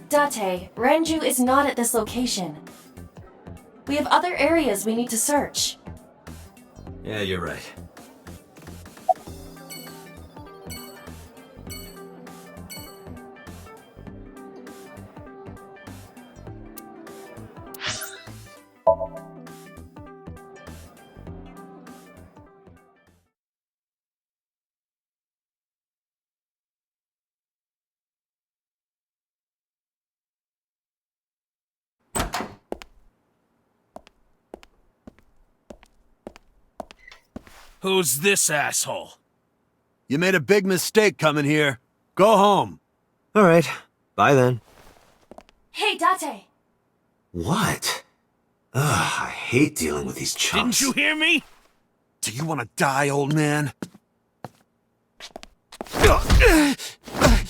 Date, Renju is not at this location. We have other areas we need to search. Yeah, you're right. Who's this asshole? You made a big mistake coming here. Go home. Alright, bye then. Hey, Date! What? Ugh, I hate dealing with these chumps. Didn't you hear me? Do you want to die, old man?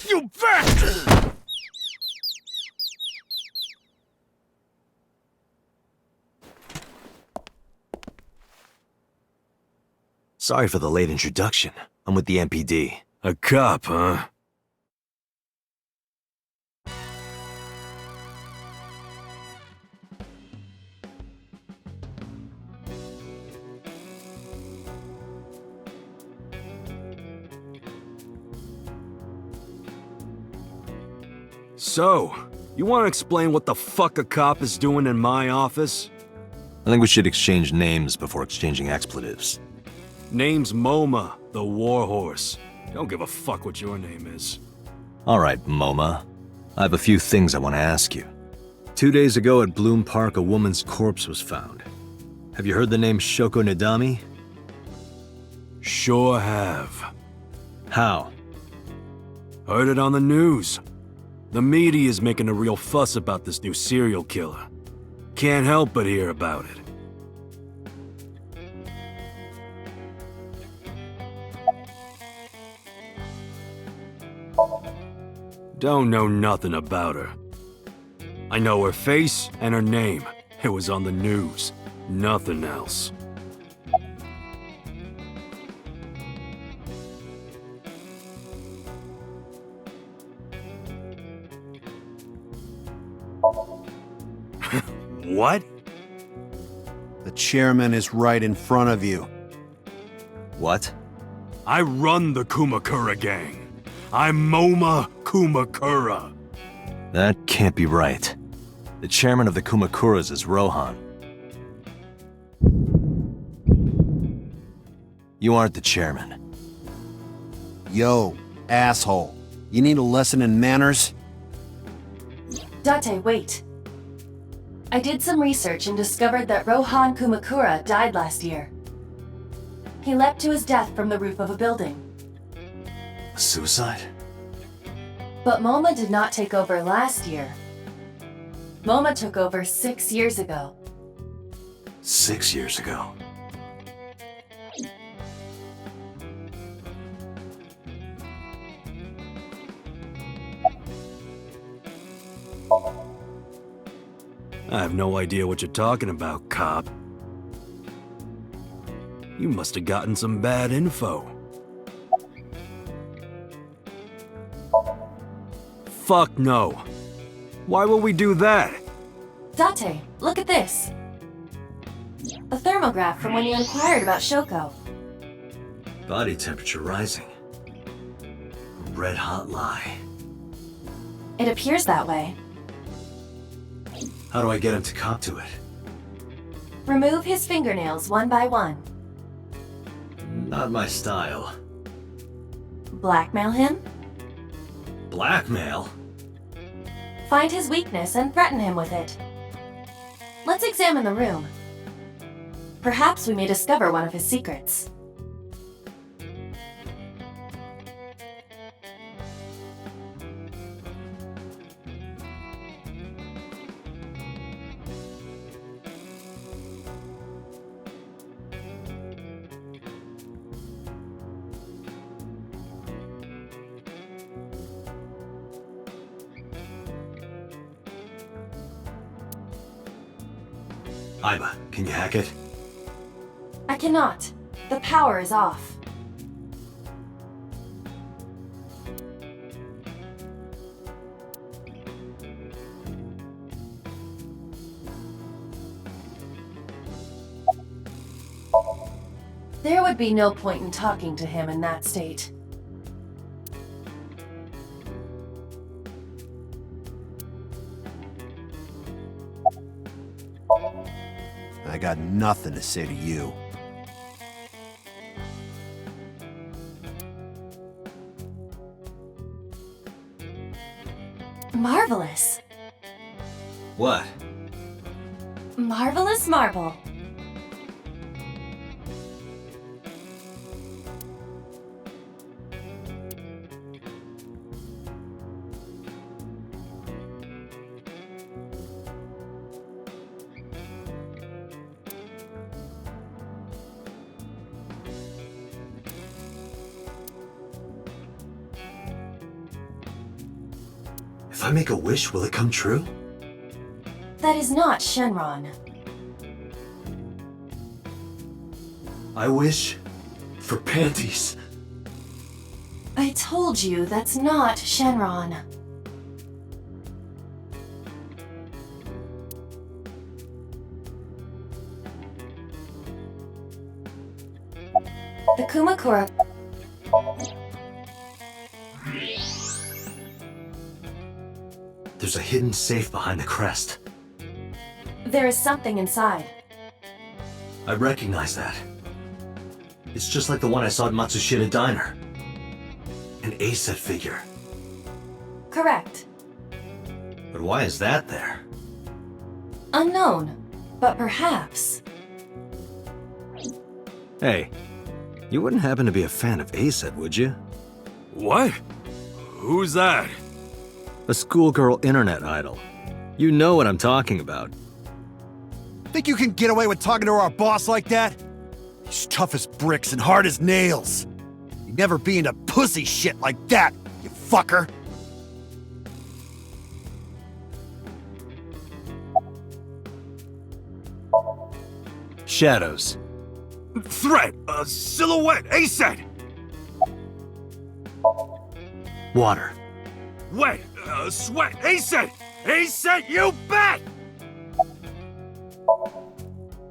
You bastard! Sorry for the late introduction. I'm with the MPD. A cop, huh? So, you want to explain what the fuck a cop is doing in my office? I think we should exchange names before exchanging expletives. Name's MoMA, the warhorse. Don't give a fuck what your name is. Alright, MoMA. I have a few things I want to ask you. 2 days ago at Bloom Park, a woman's corpse was found. Have you heard the name Shoko Nadami? Sure have. How? Heard it on the news. The media's making a real fuss about this new serial killer. Can't help but hear about it. Don't know nothing about her. I know her face and her name. It was on the news. Nothing else. What? The chairman is right in front of you. What? I run the Kumakura gang. I'm MoMA Kumakura. That can't be right. The chairman of the Kumakuras is Rohan. You aren't the chairman. Yo, asshole. You need a lesson in manners? Date, wait. I did some research and discovered that Rohan Kumakura died last year. He leapt to his death from the roof of a building. A suicide? But MoMA did not take over last year. MoMA took over 6 years ago. 6 years ago. I have no idea what you're talking about, cop. You must have gotten some bad info. Fuck no. Why would we do that? Date, look at this. A thermograph from when you inquired about Shoko. Body temperature rising. A red-hot lie. It appears that way. How do I get him to cop to it? Remove his fingernails one by one. Not my style. Blackmail him. Blackmail? Find his weakness and threaten him with it. Let's examine the room. Perhaps we may discover one of his secrets. Aiba, can you hack it? I cannot. The power is off. There would be no point in talking to him in that state. I got nothing to say to you. Marvelous. What? Marvelous marble. If I make a wish, will it come true? That is not Shenron. I wish for panties. I told you that's not Shenron. The Kumakura... There's a hidden safe behind the crest. There is something inside. I recognize that. It's just like the one I saw at Matsushita Diner. An AISF figure. Correct. But why is that there? Unknown, but perhaps. Hey, you wouldn't happen to be a fan of AISF, would you? What? Who's that? A schoolgirl internet idol. You know what I'm talking about. Think you can get away with talking to our boss like that? He's tough as bricks and hard as nails. You'd never be into pussy shit like that, you fucker. Shadows. Threat! Silhouette! ASAP! Water. Wet! Sweat! ASAP! ASAP, you bet!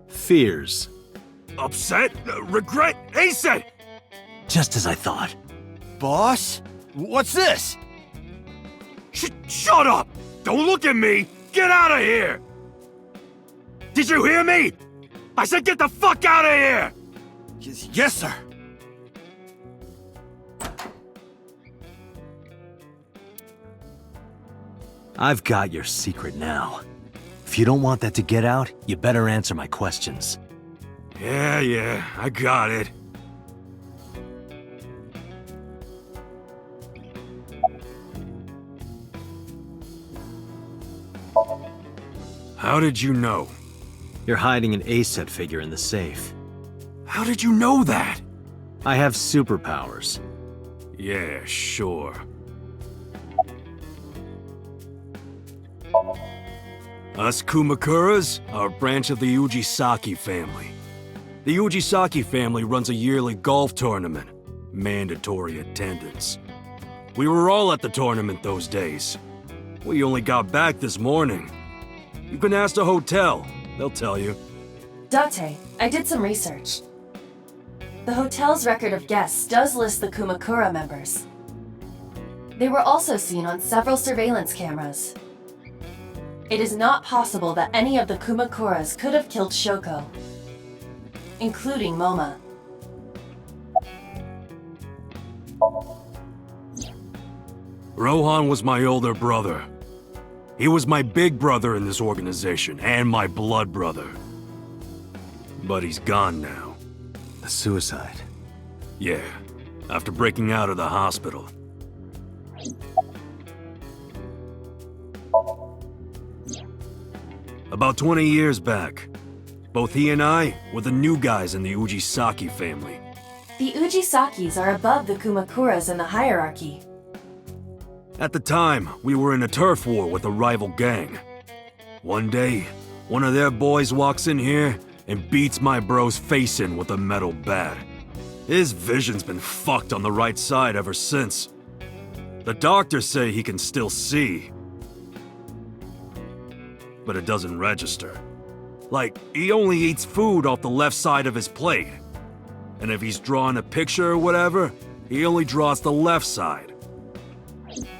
Fears. Upset? Regret? ASAP! Just as I thought. Boss? What's this? Shut up! Don't look at me! Get out of here! Did you hear me? I said get the fuck out of here! Yes, sir. I've got your secret now. If you don't want that to get out, you better answer my questions. Yeah, I got it. How did you know? You're hiding an AISF figure in the safe. How did you know that? I have superpowers. Yeah, sure. Us Kumakuras are a branch of the Ujisaki family. The Ujisaki family runs a yearly golf tournament. Mandatory attendance. We were all at the tournament those days. We only got back this morning. You can ask the hotel. They'll tell you. Date, I did some research. The hotel's record of guests does list the Kumakura members. They were also seen on several surveillance cameras. It is not possible that any of the Kumakuras could have killed Shoko, including Moma. Rohan was my older brother. He was my big brother in this organization, and my blood brother. But he's gone now. A suicide. Yeah, after breaking out of the hospital. About 20 years back, both he and I were the new guys in the Ujisaki family. The Ujisakis are above the Kumakuras in the hierarchy. At the time, we were in a turf war with a rival gang. One day, one of their boys walks in here and beats my bro's face in with a metal bat. His vision's been fucked on the right side ever since. The doctors say he can still see, but it doesn't register. Like, he only eats food off the left side of his plate. And if he's drawing a picture or whatever, he only draws the left side.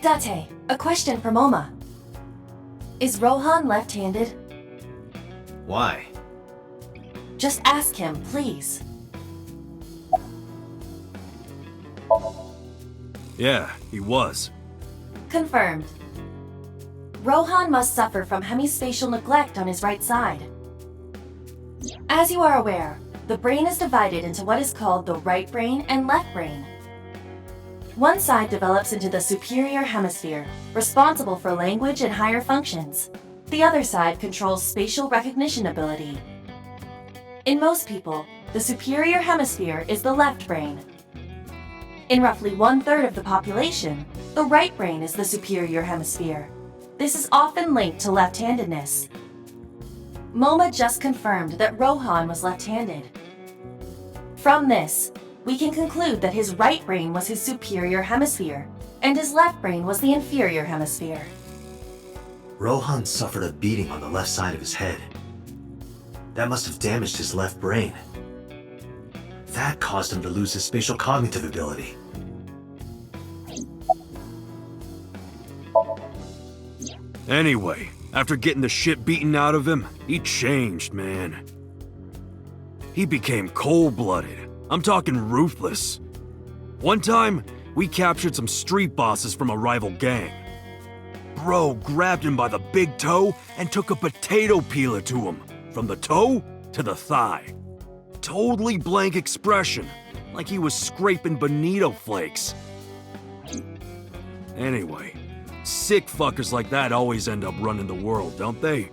Date, a question for Moma. Is Rohan left-handed? Why? Just ask him, please. Yeah, he was. Confirmed. Rohan must suffer from hemispatial neglect on his right side. As you are aware, the brain is divided into what is called the right brain and left brain. One side develops into the superior hemisphere, responsible for language and higher functions. The other side controls spatial recognition ability. In most people, the superior hemisphere is the left brain. In roughly 1/3 of the population, the right brain is the superior hemisphere. This is often linked to left-handedness. Moma just confirmed that Rohan was left-handed. From this, we can conclude that his right brain was his superior hemisphere, and his left brain was the inferior hemisphere. Rohan suffered a beating on the left side of his head. That must have damaged his left brain. That caused him to lose his spatial cognitive ability. Anyway, after getting the shit beaten out of him, he changed, man. He became cold-blooded. I'm talking ruthless. One time, we captured some street bosses from a rival gang. Bro grabbed him by the big toe and took a potato peeler to him, from the toe to the thigh. Totally blank expression, like he was scraping bonito flakes. Anyway, sick fuckers like that always end up running the world, don't they?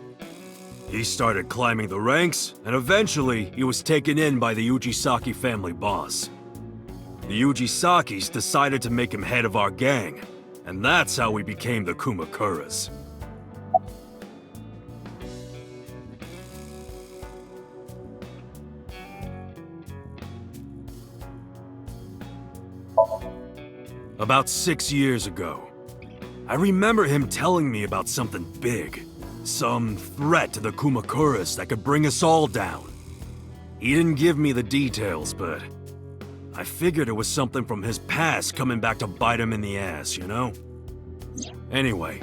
He started climbing the ranks, and eventually he was taken in by the Ujisaki family boss. The Ujisakis decided to make him head of our gang, and that's how we became the Kumakuras. About 6 years ago, I remember him telling me about something big. Some threat to the Kumakuras that could bring us all down. He didn't give me the details, but I figured it was something from his past coming back to bite him in the ass, you know? Anyway,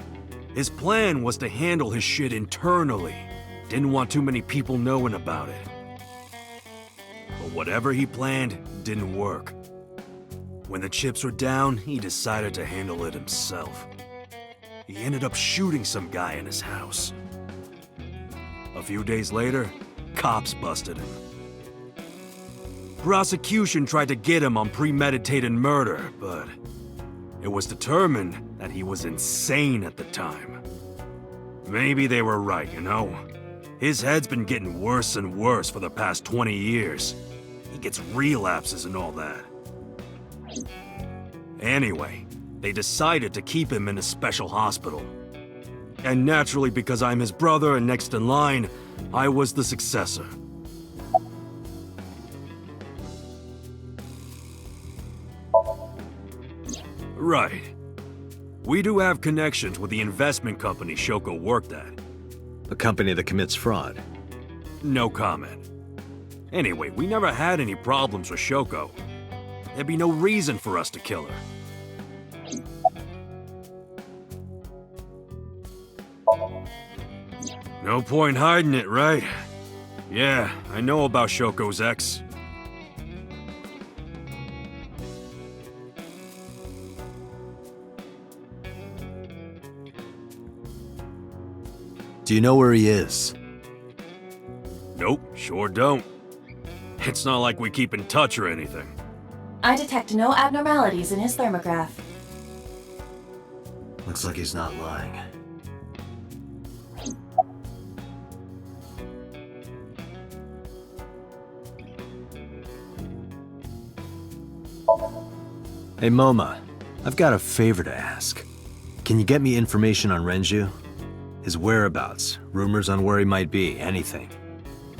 his plan was to handle his shit internally. Didn't want too many people knowing about it. But whatever he planned didn't work. When the chips were down, he decided to handle it himself. He ended up shooting some guy in his house. A few days later, cops busted him. Prosecution tried to get him on premeditated murder, but it was determined that he was insane at the time. Maybe they were right, you know? His head's been getting worse and worse for the past 20 years. He gets relapses and all that. Anyway, they decided to keep him in a special hospital. And naturally, because I'm his brother and next in line, I was the successor. Right. We do have connections with the investment company Shoko worked at. A company that commits fraud. No comment. Anyway, we never had any problems with Shoko. There'd be no reason for us to kill her. No point hiding it, right? Yeah, I know about Shoko's ex. Do you know where he is? Nope, sure don't. It's not like we keep in touch or anything. I detect no abnormalities in his thermograph. Looks like he's not lying. Hey Moma, I've got a favor to ask. Can you get me information on Renju? His whereabouts, rumors on where he might be, anything.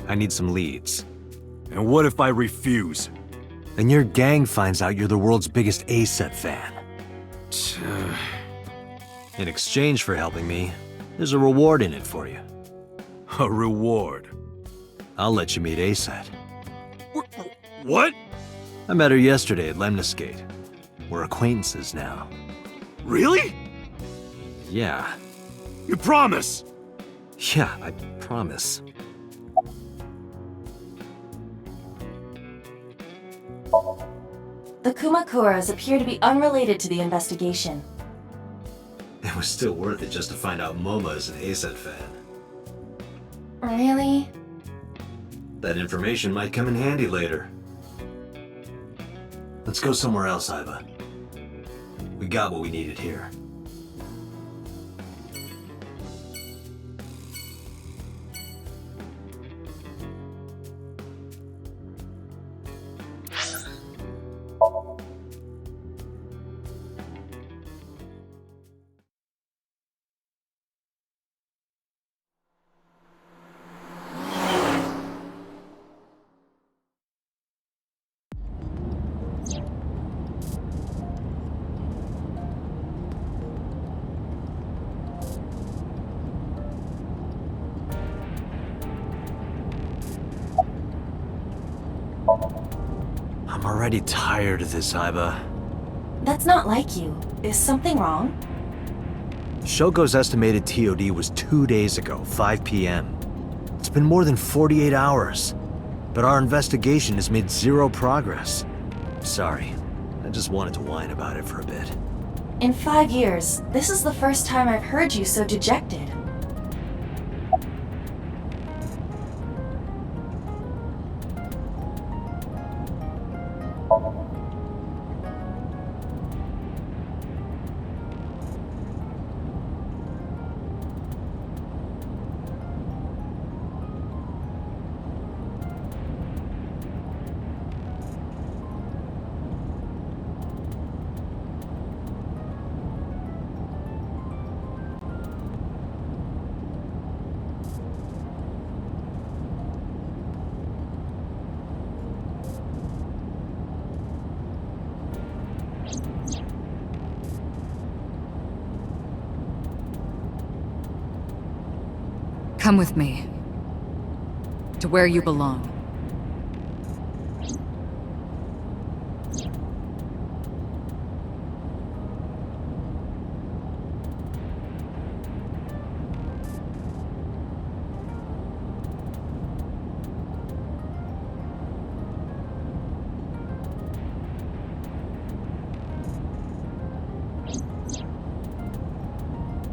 I need some leads. And what if I refuse? Then your gang finds out you're the world's biggest AISF fan. In exchange for helping me, there's a reward in it for you. A reward? I'll let you meet ASAT. What? I met her yesterday at Lemniscate. We're acquaintances now. Really? Yeah. You promise? Yeah, I promise. The Kumakuras appear to be unrelated to the investigation. It was still worth it just to find out Moma is an AISF fan. Really? That information might come in handy later. Let's go somewhere else, Iva. We got what we needed here. I'm already tired of this, Iva. That's not like you. Is something wrong? Shogo's estimated TOD was 2 days ago, 5 p.m. It's been more than 48 hours. But our investigation has made zero progress. Sorry, I just wanted to whine about it for a bit. In 5 years, this is the first time I've heard you so dejected. Come with me. To where you belong.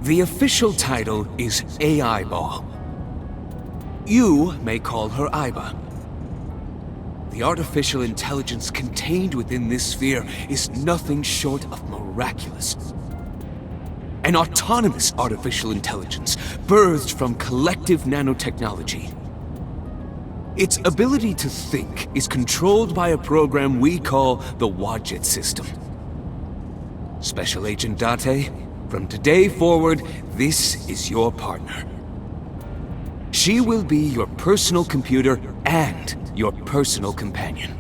The official title is AI Ball. You may call her Iba. The artificial intelligence contained within this sphere is nothing short of miraculous. An autonomous artificial intelligence birthed from collective nanotechnology. Its ability to think is controlled by a program we call the Wadjet system. Special Agent Date, from today forward, this is your partner. She will be your personal computer and your personal companion.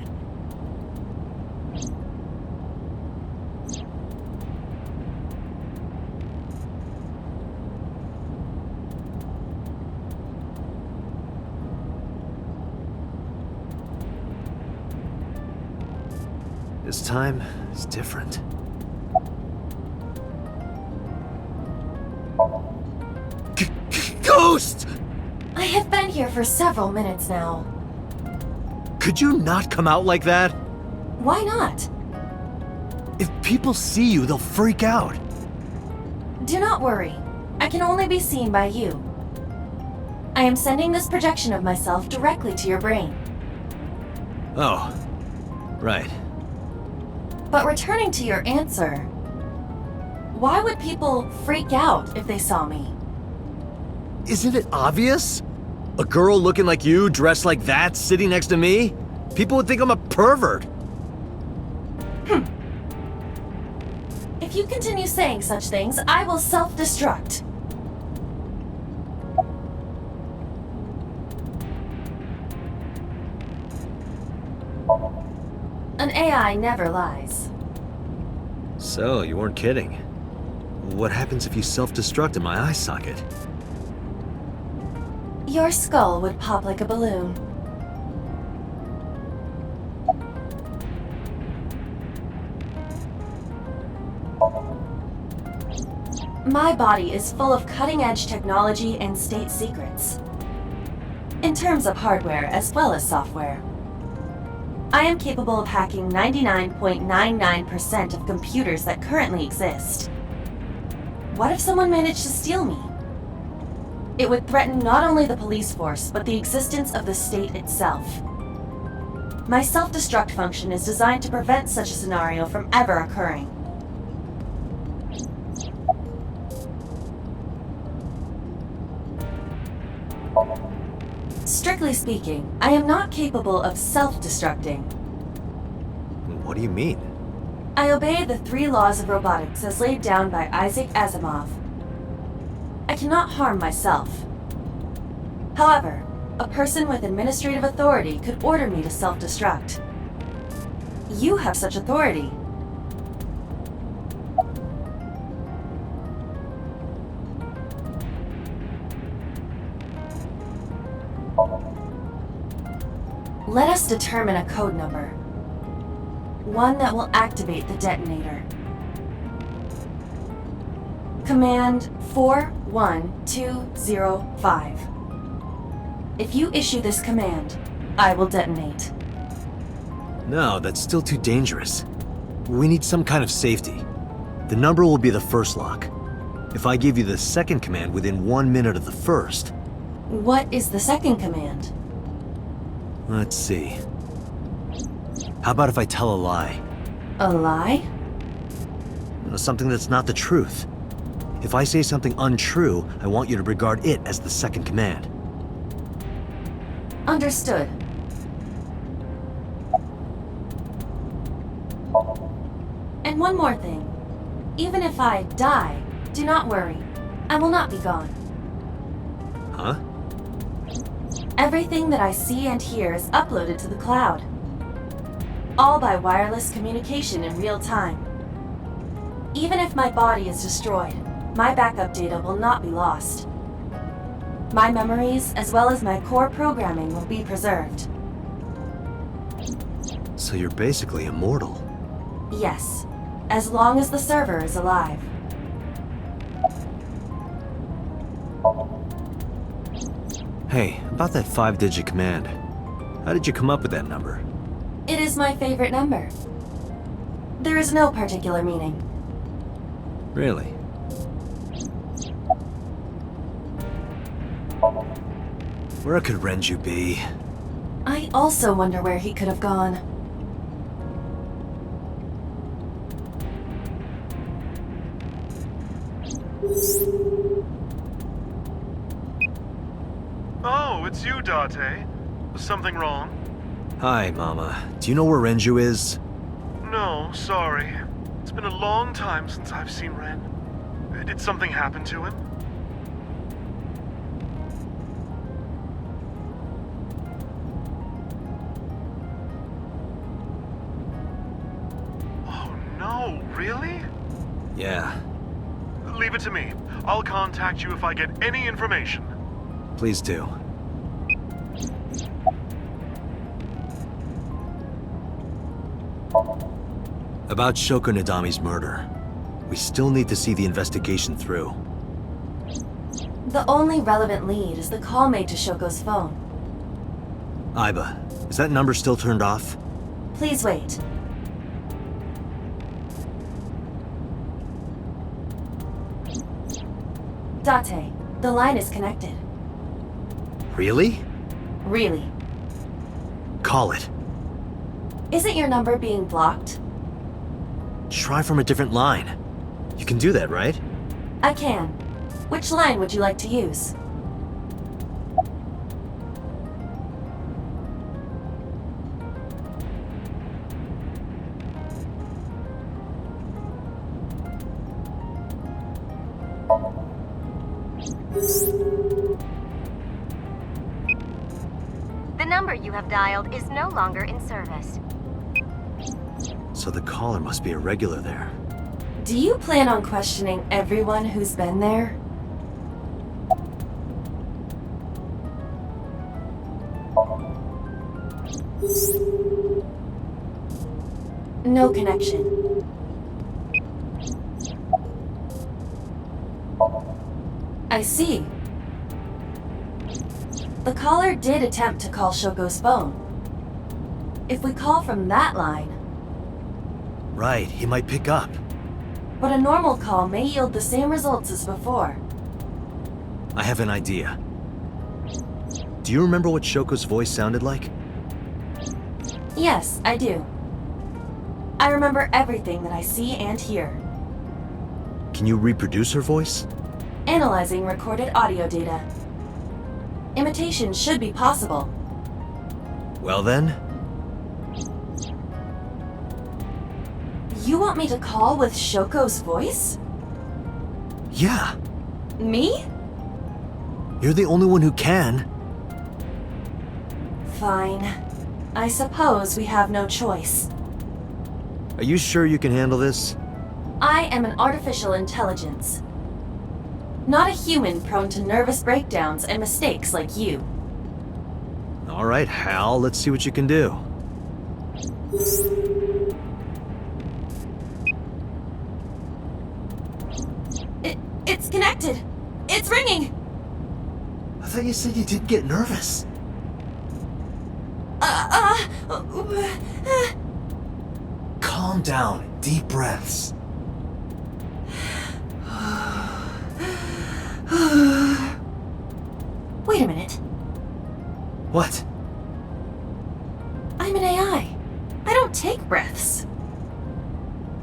This time is different. Ghost! I have been here for several minutes now. Could you not come out like that? Why not? If people see you, they'll freak out. Do not worry. I can only be seen by you. I am sending this projection of myself directly to your brain. Oh, right. But returning to your answer, why would people freak out if they saw me? Isn't it obvious? A girl looking like you, dressed like that, sitting next to me? People would think I'm a pervert. If you continue saying such things, I will self-destruct. An AI never lies. So, you weren't kidding. What happens if you self-destruct in my eye socket? Your skull would pop like a balloon. My body is full of cutting-edge technology and state secrets. In terms of hardware as well as software. I am capable of hacking 99.99% of computers that currently exist. What if someone managed to steal me? It would threaten not only the police force, but the existence of the state itself. My self-destruct function is designed to prevent such a scenario from ever occurring. Strictly speaking, I am not capable of self-destructing. What do you mean? I obey the 3 laws of robotics as laid down by Isaac Asimov. I cannot harm myself. However, a person with administrative authority could order me to self-destruct. You have such authority. Let us determine a code number. One that will activate the detonator. Command 41205. If you issue this command, I will detonate. No, that's still too dangerous. We need some kind of safety. The number will be the first lock. If I give you the second command within 1 minute of the first... What is the second command? Let's see. How about if I tell a lie? A lie? Something that's not the truth. If I say something untrue, I want you to regard it as the second command. Understood. And one more thing. Even if I die, do not worry. I will not be gone. Huh? Everything that I see and hear is uploaded to the cloud. All by wireless communication in real time. Even if my body is destroyed, my backup data will not be lost. My memories, as well as my core programming, will be preserved. So you're basically immortal. Yes, as long as the server is alive. Hey, about that 5-digit command. How did you come up with that number? It is my favorite number. There is no particular meaning. Really? Where could Renju be? I also wonder where he could have gone. Oh, it's you, Date. Was something wrong? Hi, Mama. Do you know where Renju is? No, sorry. It's been a long time since I've seen Ren. Did something happen to him? Oh no, really? Yeah. Leave it to me. I'll contact you if I get any information. Please do. About Shoko Nadami's murder. We still need to see the investigation through. The only relevant lead is the call made to Shoko's phone. Aiba, is that number still turned off? Please wait. Date, the line is connected. Really? Really. Call it. Isn't your number being blocked? Try from a different line. You can do that, right? I can. Which line would you like to use? The number you have dialed is no longer in service. So the caller must be a regular there. Do you plan on questioning everyone who's been there? No connection. I see. The caller did attempt to call Shoko's phone. If we call from that line, Right, he might pick up. but a normal call may yield the same results as before. I have an idea. Do you remember what Shoko's voice sounded like? Yes, I do. I remember everything that I see and hear. Can you reproduce her voice? Analyzing recorded audio data. Imitation should be possible. Well then, You want me to call with Shoko's voice? yeah. Me? You're the only one who can. Fine. I suppose we have no choice. Are you sure you can handle this? I am an artificial intelligence. Not a human prone to nervous breakdowns and mistakes like you. All right, Hal, let's see what you can do. It's connected. It's ringing. I thought you said you didn't get nervous. Calm down. Deep breaths. Wait a minute. What? I'm an AI. I don't take breaths.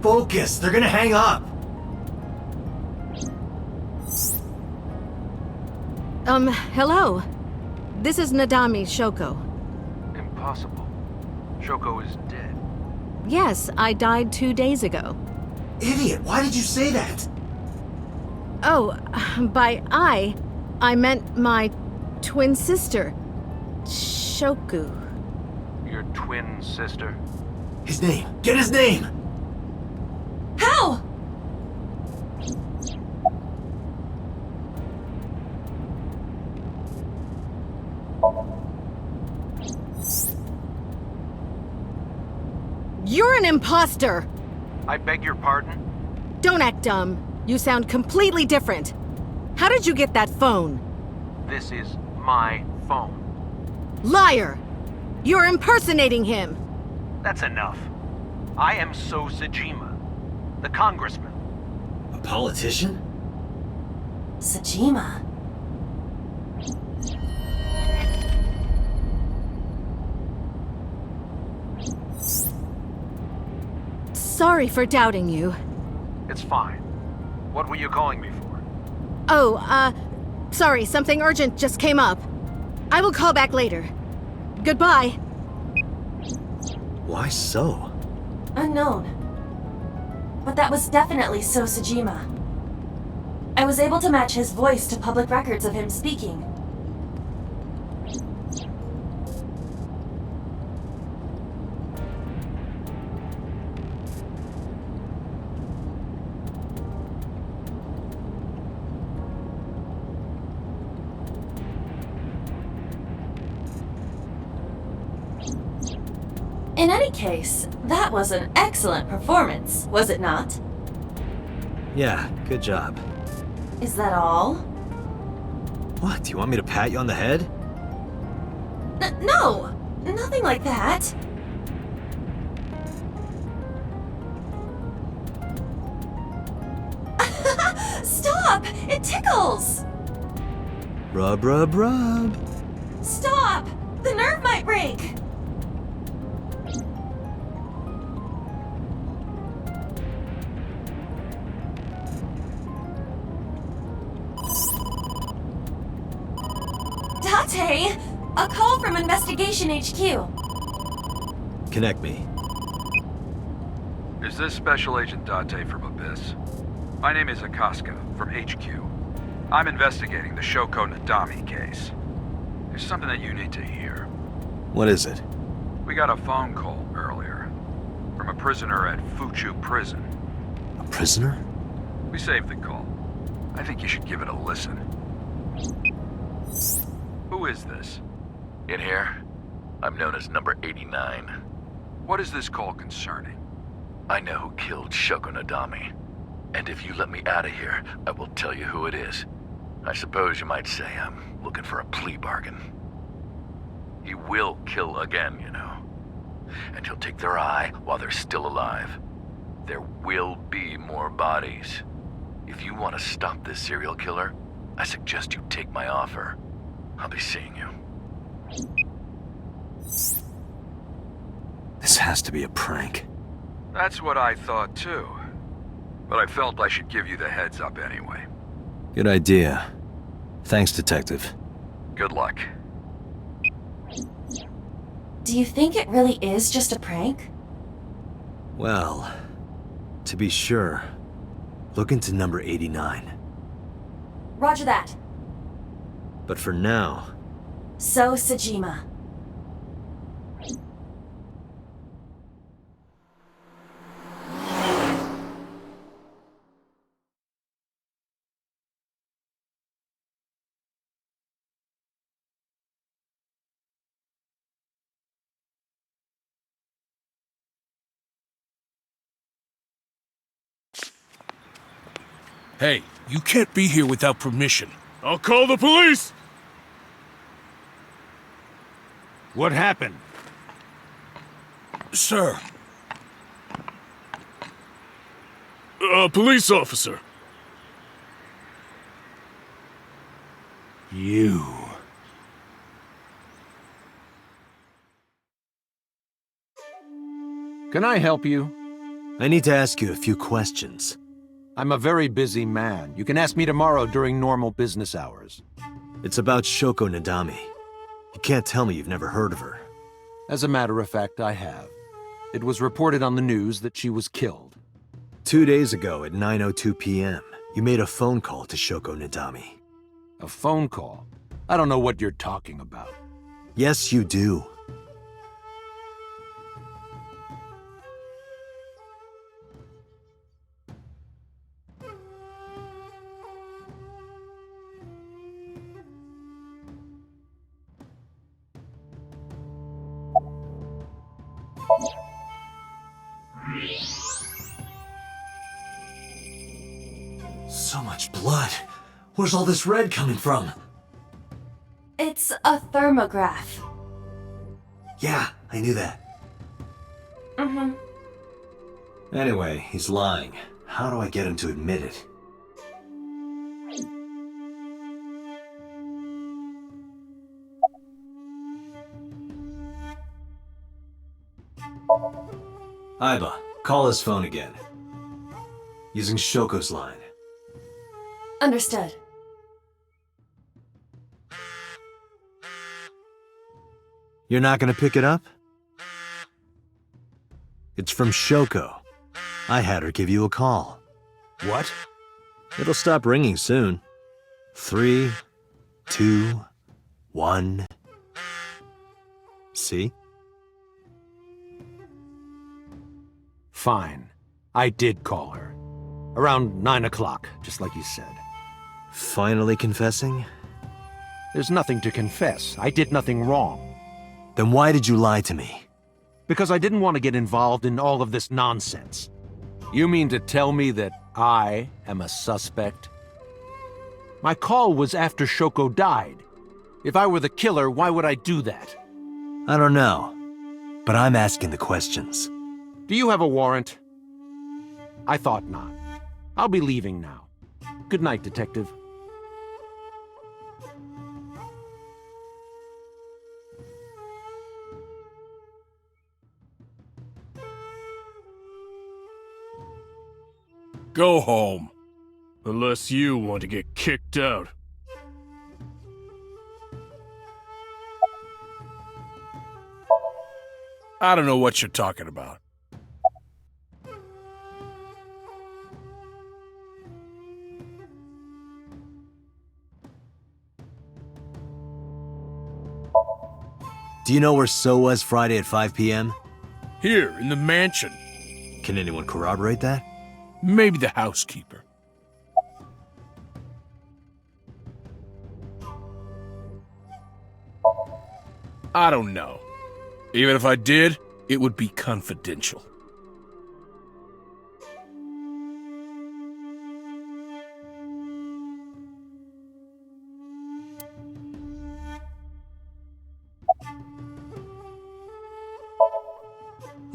Focus. They're gonna hang up. Hello. This is Nadami Shoko. Impossible. Shoko is dead. Yes, I died 2 days ago. Idiot. Why did you say that? Oh, by I meant my twin sister, Shoku. Your twin sister? His name. Get his name. How? You're an imposter! I beg your pardon? Don't act dumb. You sound completely different. How did you get that phone? This is my phone. Liar! You're impersonating him! That's enough. I am So Sajima, the congressman. A politician? Sajima. Sorry for doubting you. It's fine. What were you calling me for? Oh, sorry, something urgent just came up. I will call back later. Goodbye. Why so? Unknown. But that was definitely So Sajima. I was able to match his voice to public records of him speaking. In any case, that was an excellent performance, was it not? Yeah, good job. Is that all? What, do you want me to pat you on the head? No! Nothing like that. Stop! It tickles! Rub, rub, rub. Stop! The nerve might break! Date! A call from Investigation HQ. Connect me. Is this Special Agent Date from Abyss? My name is Akaska from HQ. I'm investigating the Shoko Nadami case. There's something that you need to hear. What is it? We got a phone call earlier from a prisoner at Fuchu Prison. A prisoner? We saved the call. I think you should give it a listen. Who is this? In here, I'm known as number 89. What is this call concerning? I know who killed Shoko Nadami. And if you let me out of here, I will tell you who it is. I suppose you might say I'm looking for a plea bargain. He will kill again, you know. And he'll take their eye while they're still alive. There will be more bodies. If you want to stop this serial killer, I suggest you take my offer. I'll be seeing you. This has to be a prank. That's what I thought too. But I felt I should give you the heads up anyway. Good idea. Thanks, Detective. Good luck. Do you think it really is just a prank? Well, to be sure, look into number 89. Roger that. But for now... So, Sejima. Hey, you can't be here without permission. I'll call the police! What happened? Sir. Police officer. You. Can I help you? I need to ask you a few questions. I'm a very busy man. You can ask me tomorrow during normal business hours. It's about Shoko Nadami. You can't tell me you've never heard of her. As a matter of fact, I have. It was reported on the news that she was killed. 2 days ago at 9:02 p.m., you made a phone call to Shoko Nadami. A phone call? I don't know what you're talking about. Yes, you do. So much blood. Where's all this red coming from? It's a thermograph. Yeah, I knew that. Mm-hmm. Anyway, he's lying. How do I get him to admit it? Aiba, call his phone again. Using Shoko's line. Understood. You're not gonna pick it up? It's from Shoko. I had her give you a call. What? It'll stop ringing soon. 3, 2, 1. See? Fine. I did call her. Around 9 o'clock, just like you said. Finally confessing? There's nothing to confess. I did nothing wrong. Then why did you lie to me? Because I didn't want to get involved in all of this nonsense. You mean to tell me that I am a suspect? My call was after Shoko died. If I were the killer, why would I do that? I don't know. But I'm asking the questions. Do you have a warrant? I thought not. I'll be leaving now. Good night, Detective. Go home. Unless you want to get kicked out. I don't know what you're talking about. Do you know where So was Friday at 5 p.m.? Here, in the mansion. Can anyone corroborate that? Maybe the housekeeper. I don't know. Even if I did, it would be confidential.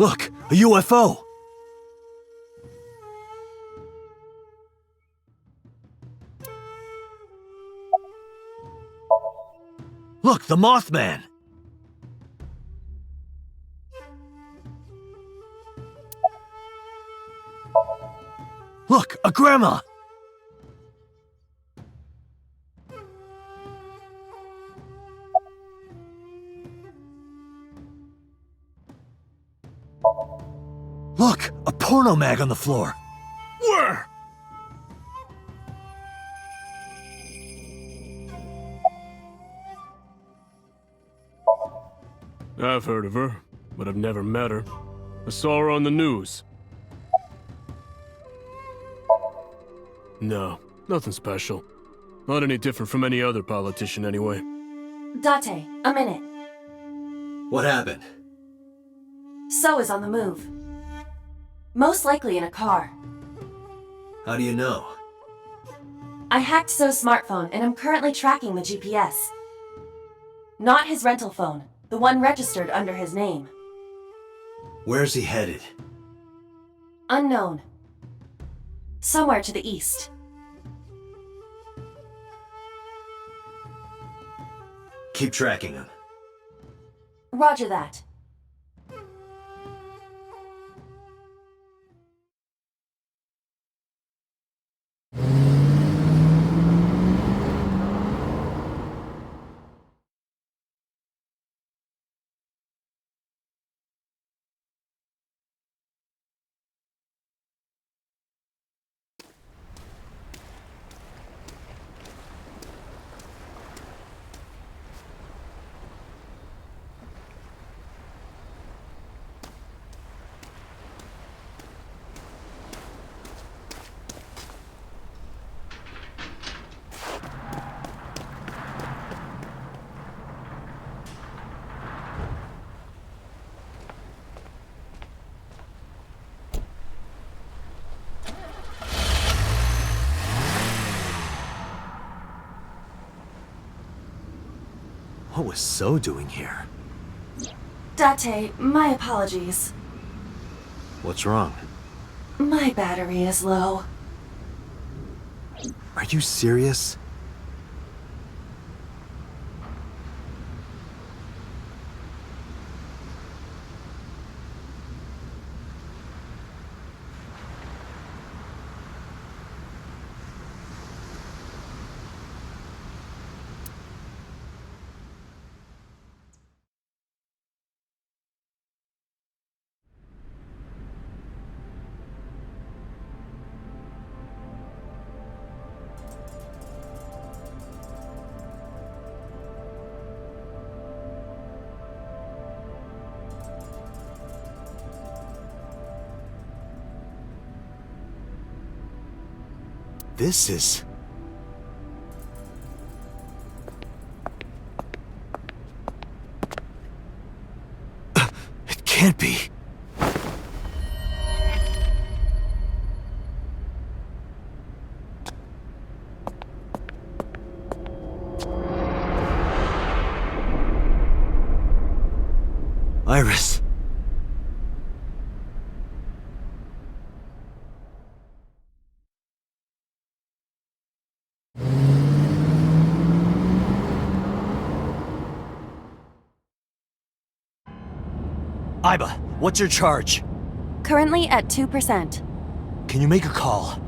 Look, a UFO! Look, the Mothman! Look, a grandma! Look, a porno mag on the floor. Where? I've heard of her, but I've never met her. I saw her on the news. No, nothing special. Not any different from any other politician anyway. Date, a minute. What happened? So is on the move. Most likely in a car. How do you know? I hacked So's smartphone and I'm currently tracking the GPS. Not his rental phone, the one registered under his name. Where's he headed? Unknown. Somewhere to the east. Keep tracking him. Roger that. What was So doing here? Date, my apologies. What's wrong? My battery is low. Are you serious? This is... It can't be. Iris. Iba, what's your charge? Currently at 2%. Can you make a call?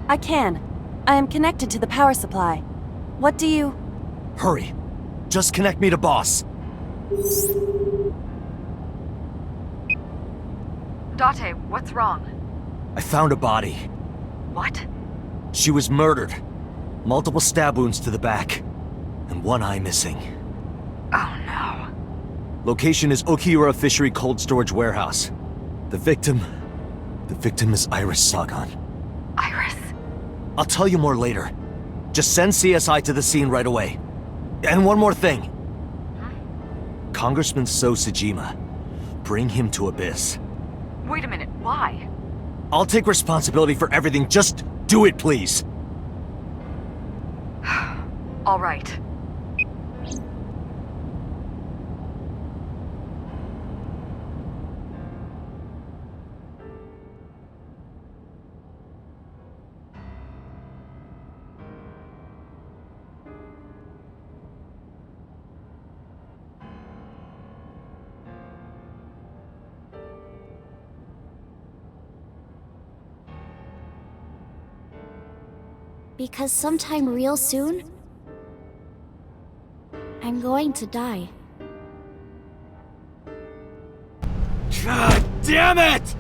I can. I am connected to the power supply. What do you... Hurry. Just connect me to boss. Date, what's wrong? I found a body. What? She was murdered. Multiple stab wounds to the back. And one eye missing. Oh no. Location is Okiura Fishery Cold Storage Warehouse. The victim is Iris Sagan. Iris? I'll tell you more later. Just send CSI to the scene right away. And one more thing. Congressman So Sajima. Bring him to Abyss. Wait a minute, why? I'll take responsibility for everything. Just do it, please. All right. Because sometime real soon, I'm going to die. God damn it!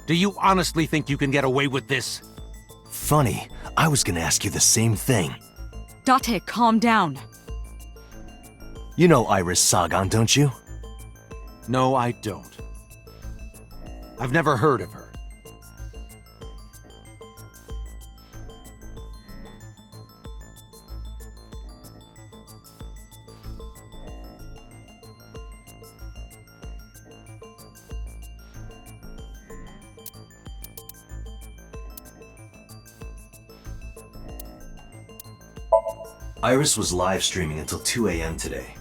Do you honestly think you can get away with this? Funny, I was gonna ask you the same thing. Date, calm down. You know Iris Sagan, don't you? No, I don't. I've never heard of her. Iris was live streaming until 2 a.m. today.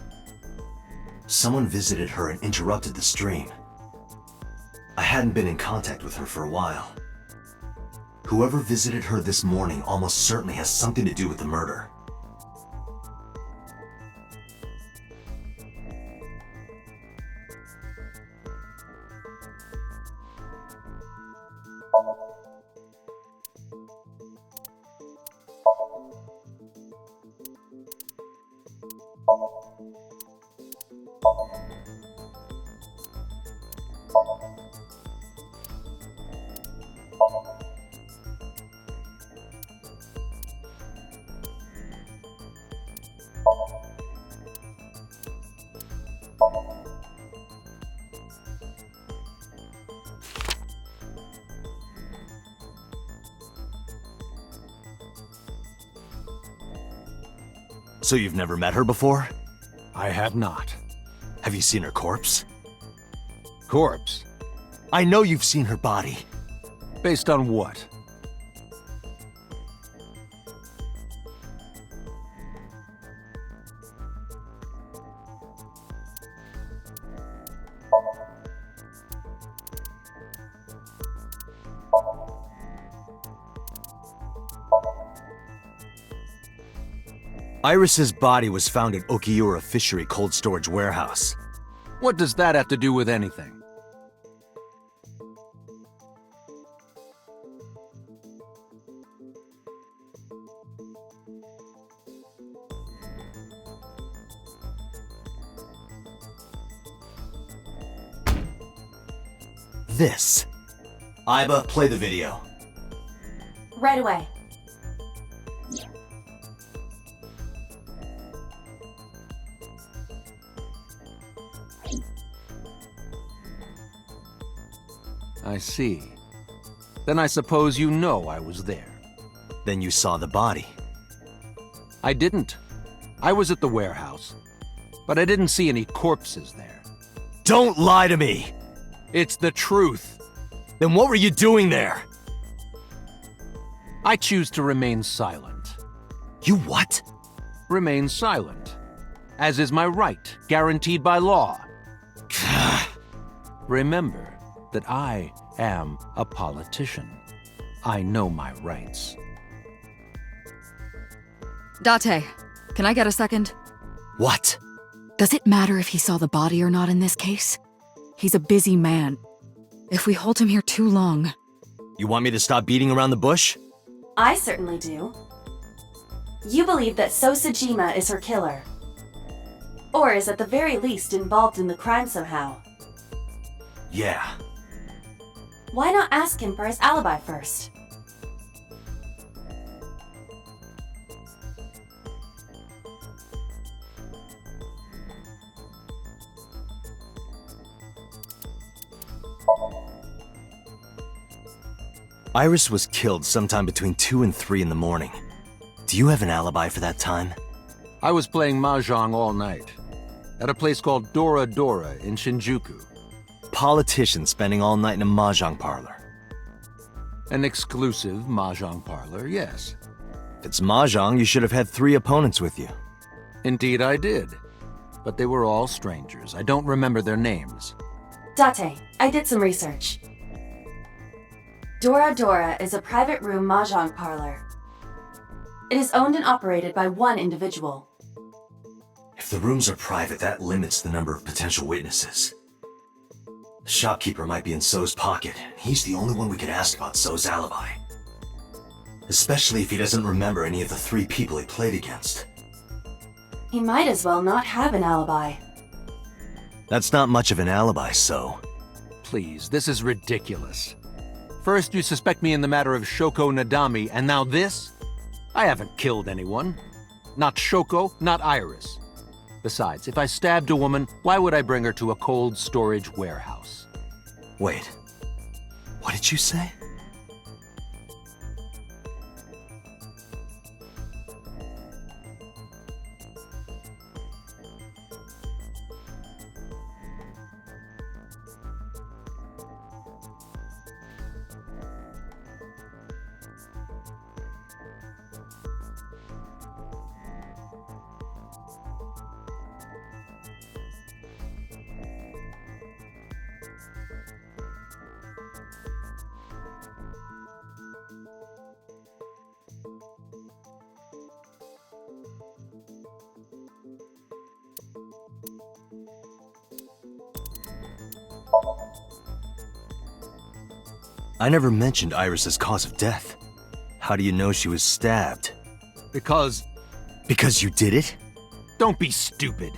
Someone visited her and interrupted the stream. I hadn't been in contact with her for a while. Whoever visited her this morning almost certainly has something to do with the murder. So you've never met her before? I have not. Have you seen her corpse? Corpse? I know you've seen her body. Based on what? Iris's body was found at Okiura Fishery Cold Storage Warehouse. What does that have to do with anything? This. Iba, play the video. Right away. I see. Then I suppose you know I was there. Then you saw the body. I didn't. I was at the warehouse. But I didn't see any corpses there. Don't lie to me! It's the truth. Then what were you doing there? I choose to remain silent. You what? Remain silent. As is my right, guaranteed by law. Remember that I am a politician. I know my rights. Date, can I get a second? What? Does it matter if he saw the body or not in this case? He's a busy man. If we hold him here too long... You want me to stop beating around the bush? I certainly do. You believe that Sosajima is her killer. Or is at the very least involved in the crime somehow. Yeah. Why not ask him for his alibi first? Iris was killed sometime between 2 and 3 in the morning. Do you have an alibi for that time? I was playing mahjong all night. At a place called Dora Dora in Shinjuku. Politician spending all night in a mahjong parlor. An exclusive mahjong parlor, yes. If it's mahjong, you should have had 3 opponents with you. Indeed I did. But they were all strangers. I don't remember their names. Date, I did some research. Dora Dora is a private room mahjong parlor. It is owned and operated by one individual. If the rooms are private, that limits the number of potential witnesses. The shopkeeper might be in So's pocket. He's the only one we could ask about So's alibi. Especially if he doesn't remember any of the 3 people he played against. He might as well not have an alibi. That's not much of an alibi, So. Please, this is ridiculous. First you suspect me in the matter of Shoko Nadami, and now this? I haven't killed anyone. Not Shoko, not Iris. Besides, if I stabbed a woman, why would I bring her to a cold storage warehouse? Wait. What did you say? I never mentioned Iris's cause of death. How do you know she was stabbed? Because you did it? Don't be stupid.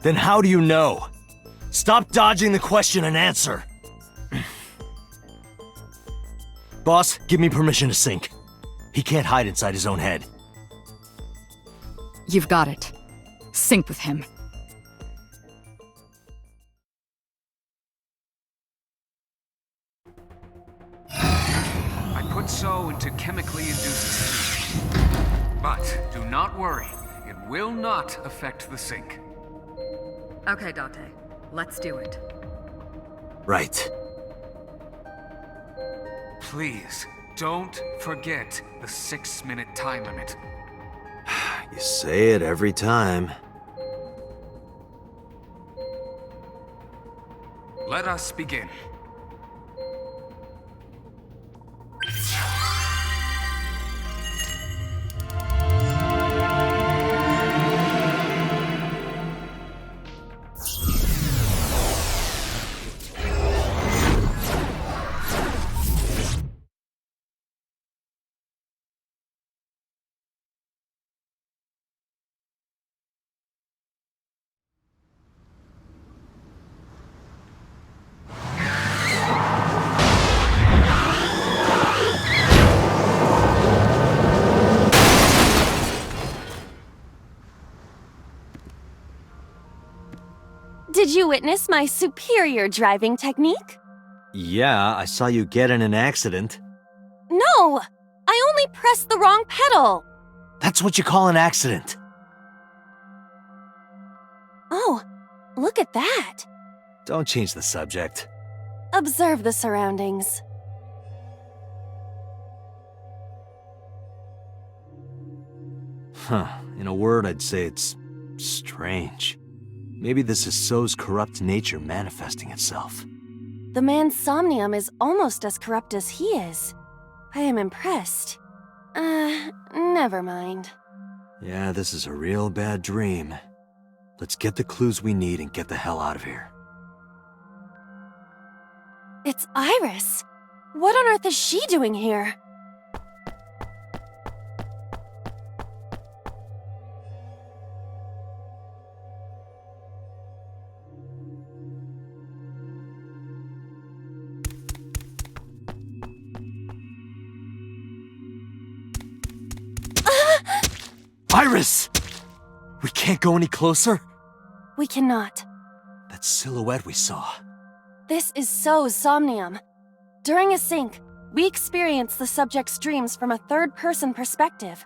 Then how do you know? Stop dodging the question and answer. Boss, give me permission to sync. He can't hide inside his own head. You've got it. Sync with him. I put So into chemically induced sleep. But do not worry, it will not affect the sync. Okay, Date. Let's do it. Right. Please, don't forget the 6-minute time limit. You say it every time. Let us begin. Did you witness my superior driving technique? Yeah, I saw you get in an accident. No! I only pressed the wrong pedal! That's what you call an accident. Oh, look at that! Don't change the subject. Observe the surroundings. Huh. In a word, I'd say it's strange. Maybe this is So's corrupt nature manifesting itself. The man's somnium is almost as corrupt as he is. I am impressed. Never mind. Yeah, this is a real bad dream. Let's get the clues we need and get the hell out of here. It's Iris. What on earth is she doing here? Iris! We can't go any closer? We cannot. That silhouette we saw. This is So's somnium. During a sync, we experience the subject's dreams from a third-person perspective.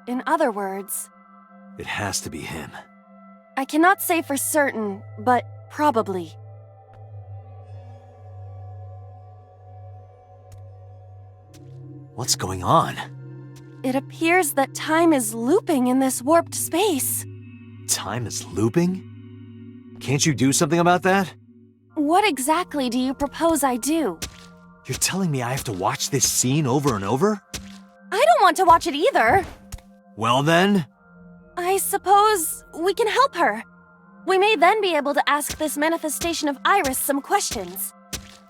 In other words... It has to be him. I cannot say for certain, but probably. What's going on? It appears that time is looping in this warped space. Time is looping? Can't you do something about that? What exactly do you propose I do? You're telling me I have to watch this scene over and over? I don't want to watch it either. Well then... I suppose we can help her. We may then be able to ask this manifestation of Iris some questions.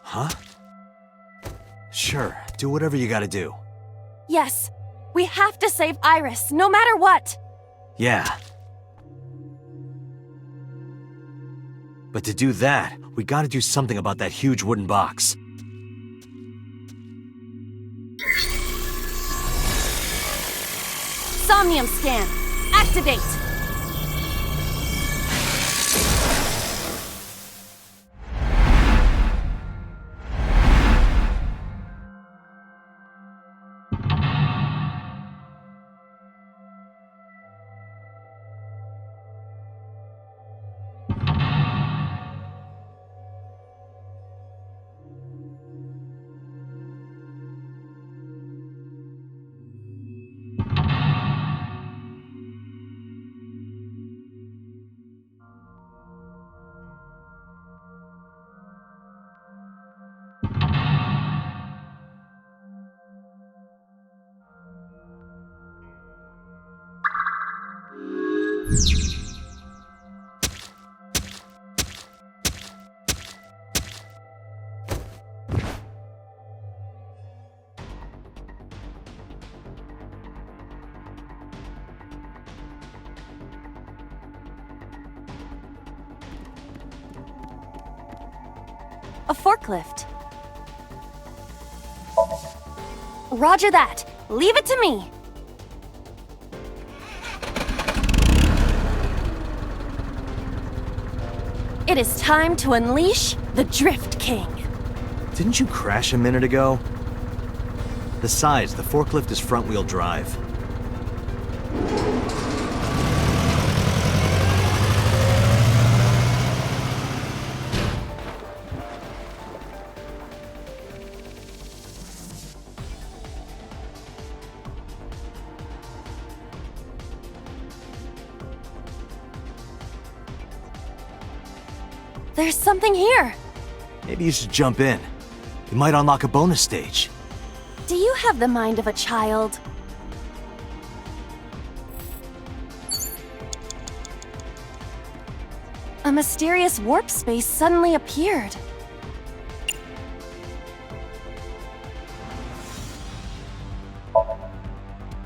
Huh? Sure, do whatever you gotta do. Yes, we have to save Iris, no matter what. Yeah. But to do that, we gotta do something about that huge wooden box. Somnium scan. Activate. A forklift. Roger that. Leave it to me. It is time to unleash the Drift King. Didn't you crash a minute ago? Besides, the forklift is front-wheel drive. There's something here. Maybe you should jump in. You might unlock a bonus stage. Do you have the mind of a child? A mysterious warp space suddenly appeared.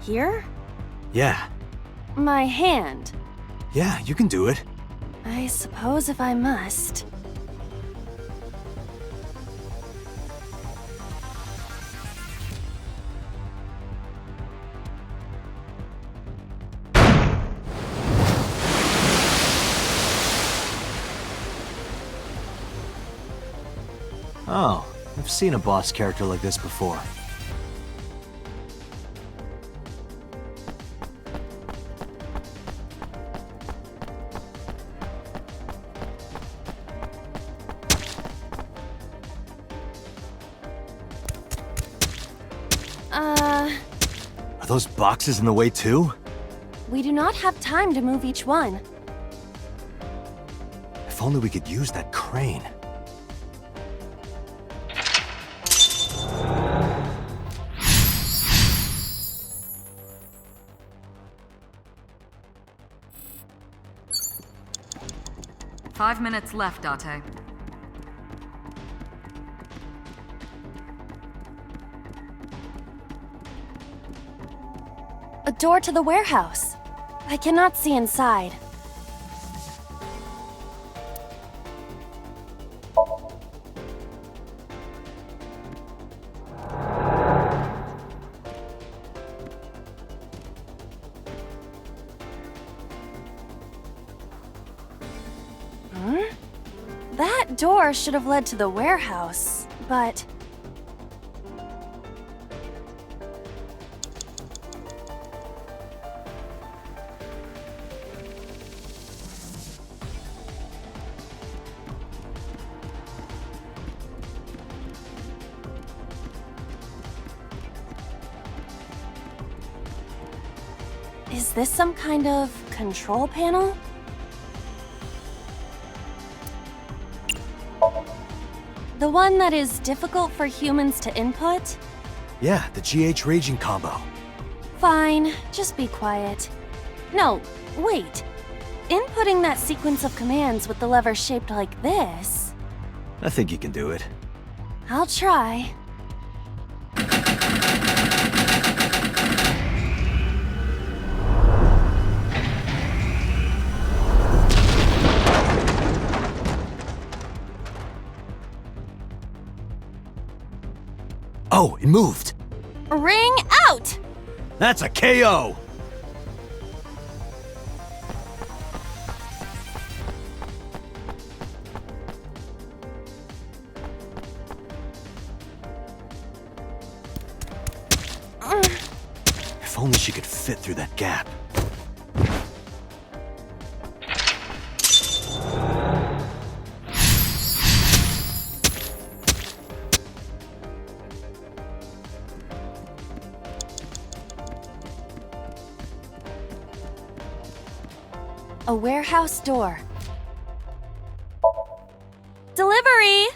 Here? Yeah. My hand. Yeah, you can do it. I suppose if I must. Oh, I've seen a boss character like this before. Are those boxes in the way too? We do not have time to move each one. If only we could use that crane. Five minutes left, Date. A door to the warehouse. I cannot see inside. That door should have led to the warehouse, but... Is this some kind of control panel? The one that is difficult for humans to input? Yeah, the GH raging combo. Fine, just be quiet. No, wait. Inputting that sequence of commands with the lever shaped like this... I think you can do it. I'll try. Oh, it moved! Ring out! That's a KO! If only she could fit through that gap. A warehouse door. Delivery!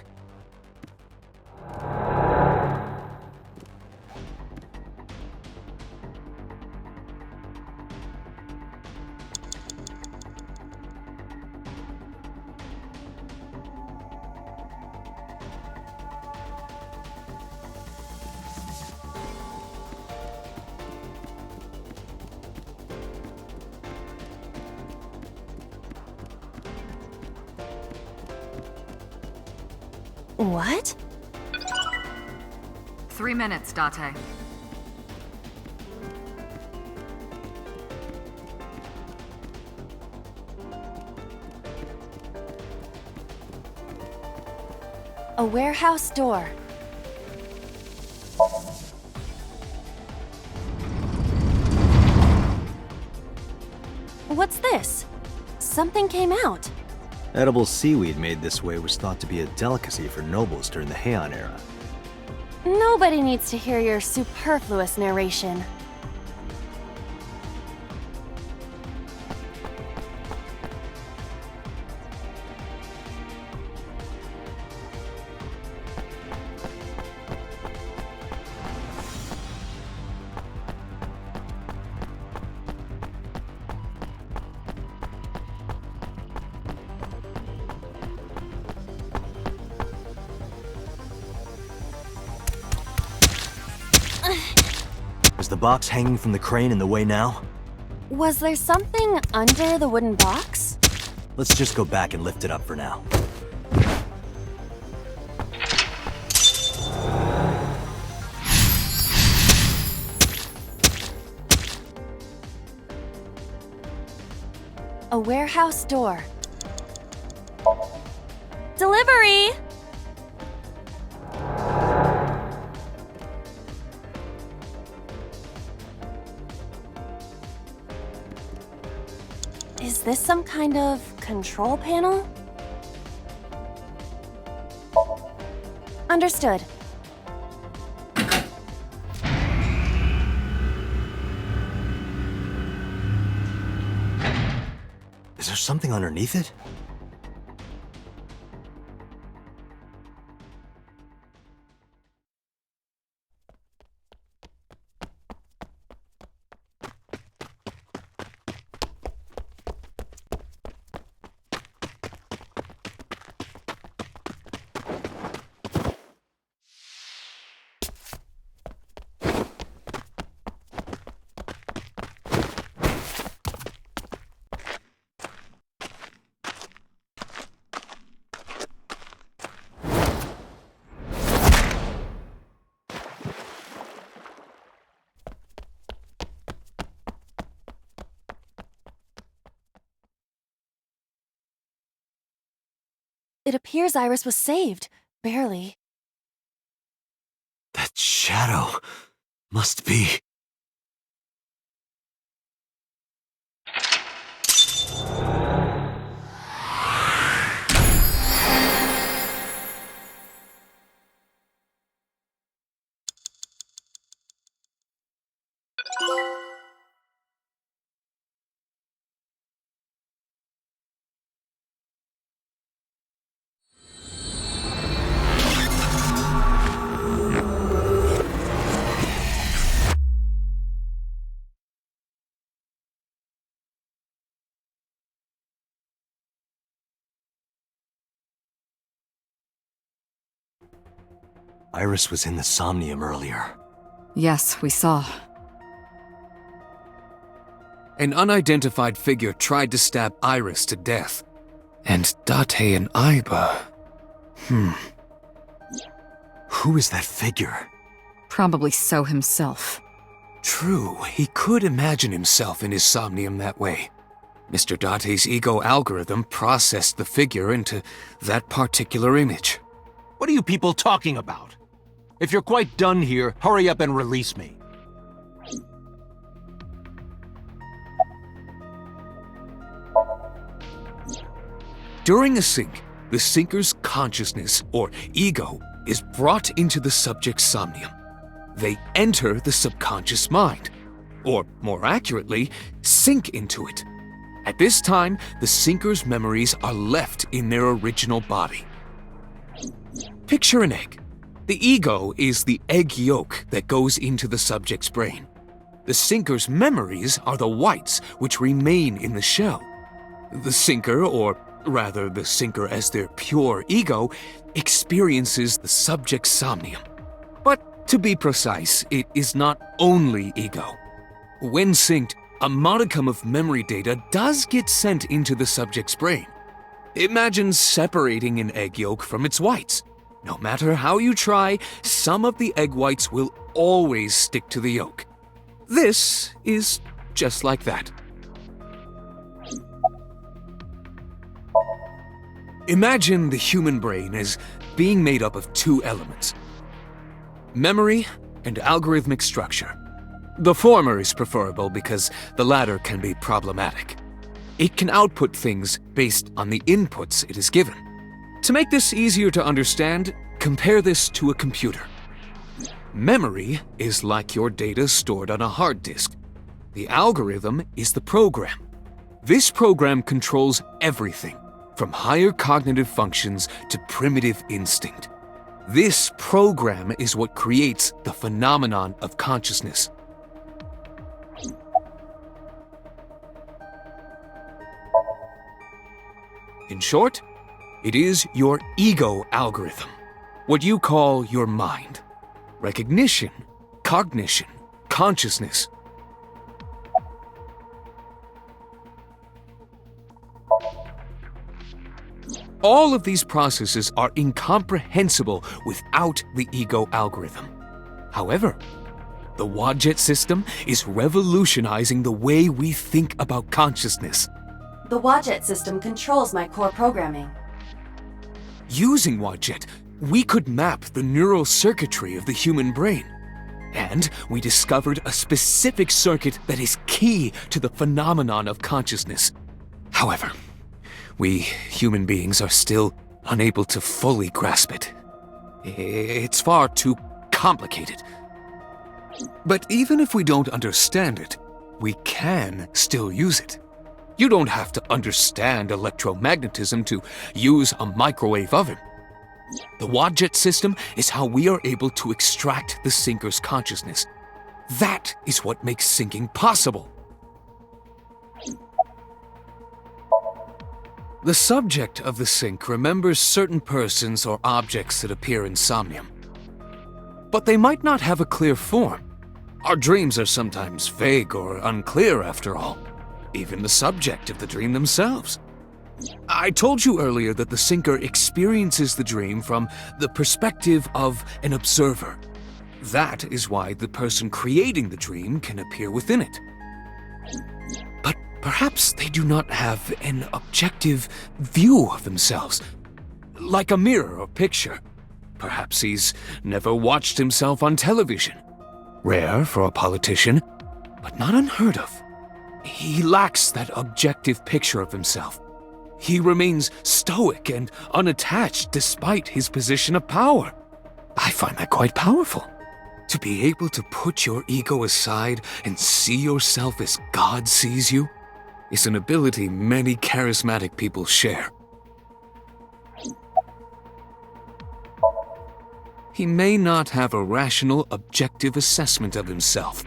What? 3 minutes, Date. A warehouse door. What's this? Something came out. Edible seaweed made this way was thought to be a delicacy for nobles during the Heian era. Nobody needs to hear your superfluous narration. Is the box hanging from the crane in the way now? Was there something under the wooden box? Let's just go back and lift it up for now. A warehouse door. Delivery! Is this some kind of control panel? Understood. Is there something underneath it? It appears Iris was saved. Barely. That shadow must be... Iris was in the Somnium earlier. Yes, we saw. An unidentified figure tried to stab Iris to death. And Date and Aiba... Who is that figure? Probably So himself. True, he could imagine himself in his Somnium that way. Mr. Date's ego algorithm processed the figure into that particular image. What are you people talking about? If you're quite done here, hurry up and release me. During a sync, the sinker's consciousness, or ego, is brought into the subject's Somnium. They enter the subconscious mind, or more accurately, sink into it. At this time, the sinker's memories are left in their original body. Picture an egg. The ego is the egg yolk that goes into the subject's brain. The sinker's memories are the whites which remain in the shell. The sinker, or rather the sinker as their pure ego, experiences the subject's Somnium. But to be precise, it is not only ego. When synced, a modicum of memory data does get sent into the subject's brain. Imagine separating an egg yolk from its whites. No matter how you try, some of the egg whites will always stick to the yolk. This is just like that. Imagine the human brain as being made up of two elements: memory and algorithmic structure. The former is preferable because the latter can be problematic. It can output things based on the inputs it is given. To make this easier to understand, compare this to a computer. Memory is like your data stored on a hard disk. The algorithm is the program. This program controls everything, from higher cognitive functions to primitive instinct. This program is what creates the phenomenon of consciousness. In short, it is your ego algorithm, what you call your mind. Recognition, cognition, consciousness. All of these processes are incomprehensible without the ego algorithm. However, the Wadjet system is revolutionizing the way we think about consciousness. The Wadjet system controls my core programming. Using Wadjet, we could map the neural circuitry of the human brain. And we discovered a specific circuit that is key to the phenomenon of consciousness. However, we human beings are still unable to fully grasp it. It's far too complicated. But even if we don't understand it, we can still use it. You don't have to understand electromagnetism to use a microwave oven. The Wadjet system is how we are able to extract the sinker's consciousness. That is what makes syncing possible. The subject of the sync remembers certain persons or objects that appear in Somnium. But they might not have a clear form. Our dreams are sometimes vague or unclear after all. Even the subject of the dream themselves. I told you earlier that the syncer experiences the dream from the perspective of an observer. That is why the person creating the dream can appear within it. But perhaps they do not have an objective view of themselves, like a mirror or picture. Perhaps he's never watched himself on television. Rare for a politician, but not unheard of. He lacks that objective picture of himself. He remains stoic and unattached despite his position of power. I find that quite powerful. To be able to put your ego aside and see yourself as God sees you is an ability many charismatic people share. He may not have a rational, objective assessment of himself.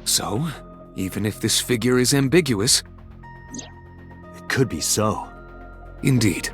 So, even if this figure is ambiguous, it could be so. Indeed.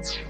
you